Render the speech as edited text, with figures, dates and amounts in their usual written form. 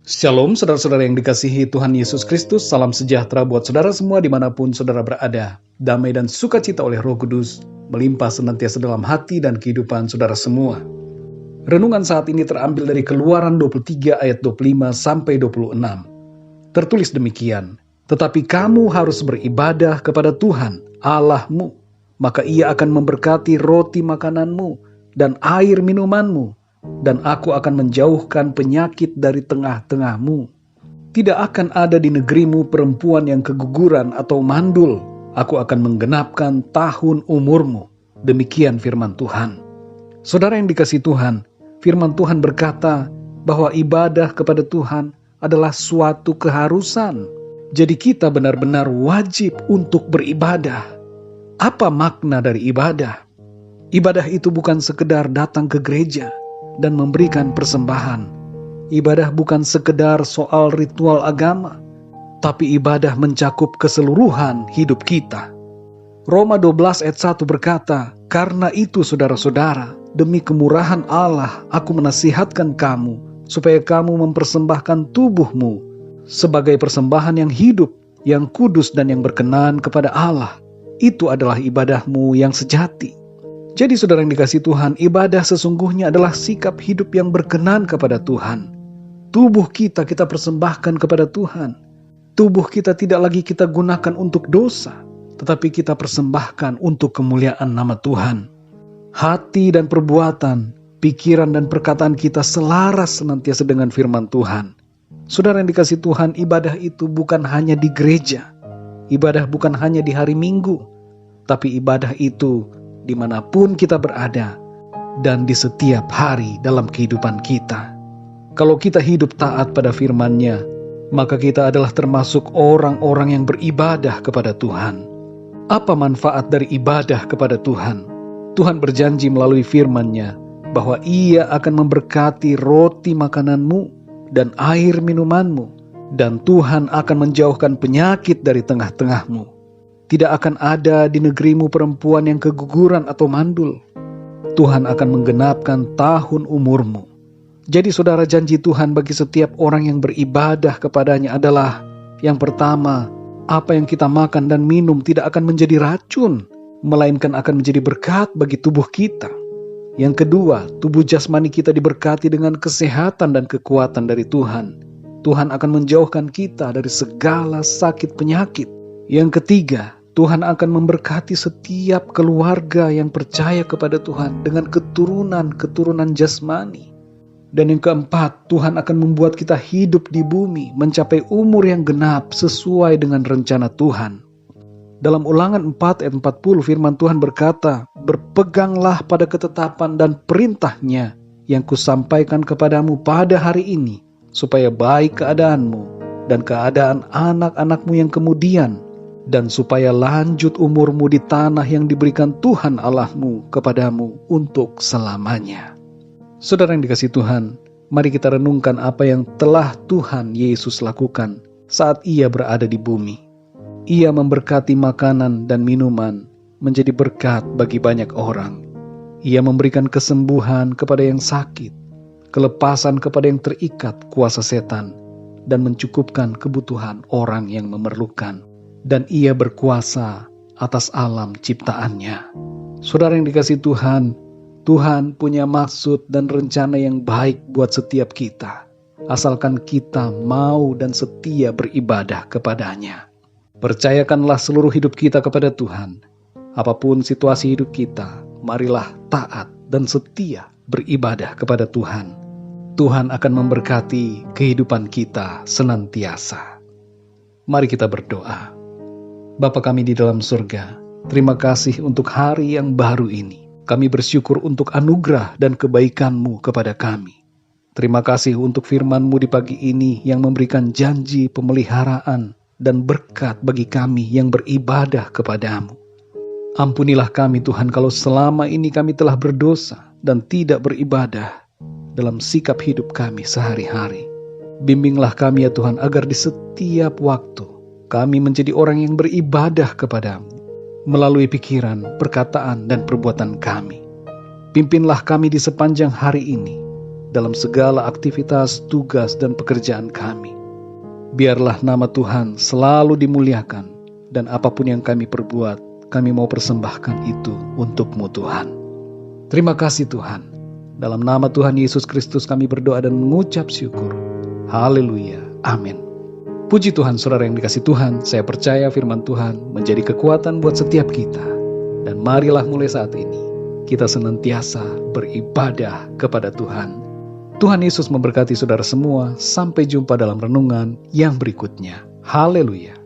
Shalom saudara-saudara yang dikasihi Tuhan Yesus Kristus, salam sejahtera buat saudara semua dimanapun saudara berada. Damai dan sukacita oleh Roh Kudus melimpah senantiasa dalam hati dan kehidupan saudara semua. Renungan saat ini terambil dari Keluaran 23 ayat 25 sampai 26. Tertulis demikian, tetapi kamu harus beribadah kepada Tuhan Allahmu, maka Ia akan memberkati roti makananmu dan air minumanmu, dan aku akan menjauhkan penyakit dari tengah-tengahmu. Tidak akan ada di negerimu perempuan yang keguguran atau mandul. Aku akan menggenapkan tahun umurmu. Demikian firman Tuhan. Saudara yang dikasihi Tuhan, firman Tuhan berkata bahwa ibadah kepada Tuhan adalah suatu keharusan. Jadi kita benar-benar wajib untuk beribadah. Apa makna dari ibadah? Ibadah itu bukan sekedar datang ke gereja dan memberikan persembahan. Ibadah bukan sekedar soal ritual agama, tapi ibadah mencakup keseluruhan hidup kita. Roma 12 ayat 1 berkata, karena itu saudara-saudara, demi kemurahan Allah, aku menasihatkan kamu, supaya kamu mempersembahkan tubuhmu sebagai persembahan yang hidup, yang kudus dan yang berkenan kepada Allah. Itu adalah ibadahmu yang sejati. Jadi saudara yang dikasihi Tuhan, ibadah sesungguhnya adalah sikap hidup yang berkenan kepada Tuhan. Tubuh kita persembahkan kepada Tuhan. Tubuh kita tidak lagi kita gunakan untuk dosa, tetapi kita persembahkan untuk kemuliaan nama Tuhan. Hati dan perbuatan, pikiran dan perkataan kita selaras senantiasa dengan firman Tuhan. Saudara yang dikasihi Tuhan, ibadah itu bukan hanya di gereja. Ibadah bukan hanya di hari Minggu, tapi ibadah itu dimanapun kita berada, dan di setiap hari dalam kehidupan kita. Kalau kita hidup taat pada firman-Nya, maka kita adalah termasuk orang-orang yang beribadah kepada Tuhan. Apa manfaat dari ibadah kepada Tuhan? Tuhan berjanji melalui firman-Nya bahwa Ia akan memberkati roti makananmu dan air minumanmu, dan Tuhan akan menjauhkan penyakit dari tengah-tengahmu. Tidak akan ada di negerimu perempuan yang keguguran atau mandul. Tuhan akan menggenapkan tahun umurmu. Jadi saudara, janji Tuhan bagi setiap orang yang beribadah kepadanya adalah, yang pertama, apa yang kita makan dan minum tidak akan menjadi racun, melainkan akan menjadi berkat bagi tubuh kita. Yang kedua, tubuh jasmani kita diberkati dengan kesehatan dan kekuatan dari Tuhan. Tuhan akan menjauhkan kita dari segala sakit penyakit. Yang ketiga, Tuhan akan memberkati setiap keluarga yang percaya kepada Tuhan dengan keturunan jasmani. Dan yang keempat, Tuhan akan membuat kita hidup di bumi, mencapai umur yang genap sesuai dengan rencana Tuhan. Dalam Ulangan 4 ayat 40 firman Tuhan berkata, berpeganglah pada ketetapan dan perintah-Nya yang kusampaikan kepadamu pada hari ini, supaya baik keadaanmu dan keadaan anak-anakmu yang kemudian, dan supaya lanjut umurmu di tanah yang diberikan Tuhan Allahmu kepadamu untuk selamanya. Saudara yang dikasihi Tuhan, mari kita renungkan apa yang telah Tuhan Yesus lakukan saat Ia berada di bumi. Ia memberkati makanan dan minuman menjadi berkat bagi banyak orang. Ia memberikan kesembuhan kepada yang sakit, kelepasan kepada yang terikat kuasa setan, dan mencukupkan kebutuhan orang yang memerlukan. Dan Ia berkuasa atas alam ciptaannya. Saudara yang dikasihi Tuhan, Tuhan punya maksud dan rencana yang baik buat setiap kita, asalkan kita mau dan setia beribadah kepadanya. Percayakanlah seluruh hidup kita kepada Tuhan. Apapun situasi hidup kita, marilah taat dan setia beribadah kepada Tuhan. Tuhan akan memberkati kehidupan kita senantiasa. Mari kita berdoa. Bapa kami di dalam surga, terima kasih untuk hari yang baru ini. Kami bersyukur untuk anugerah dan kebaikan-Mu kepada kami. Terima kasih untuk firman-Mu di pagi ini yang memberikan janji pemeliharaan dan berkat bagi kami yang beribadah kepadamu. Ampunilah kami Tuhan kalau selama ini kami telah berdosa dan tidak beribadah dalam sikap hidup kami sehari-hari. Bimbinglah kami ya Tuhan agar di setiap waktu kami menjadi orang yang beribadah kepadamu melalui pikiran, perkataan, dan perbuatan kami. Pimpinlah kami di sepanjang hari ini, dalam segala aktivitas, tugas, dan pekerjaan kami. Biarlah nama Tuhan selalu dimuliakan, dan apapun yang kami perbuat, kami mau persembahkan itu untuk-Mu Tuhan. Terima kasih Tuhan. Dalam nama Tuhan Yesus Kristus kami berdoa dan mengucap syukur. Haleluya. Amin. Puji Tuhan, saudara yang dikasih Tuhan, saya percaya firman Tuhan menjadi kekuatan buat setiap kita. Dan marilah mulai saat ini, kita senantiasa beribadah kepada Tuhan. Tuhan Yesus memberkati saudara semua. Sampai jumpa dalam renungan yang berikutnya. Haleluya.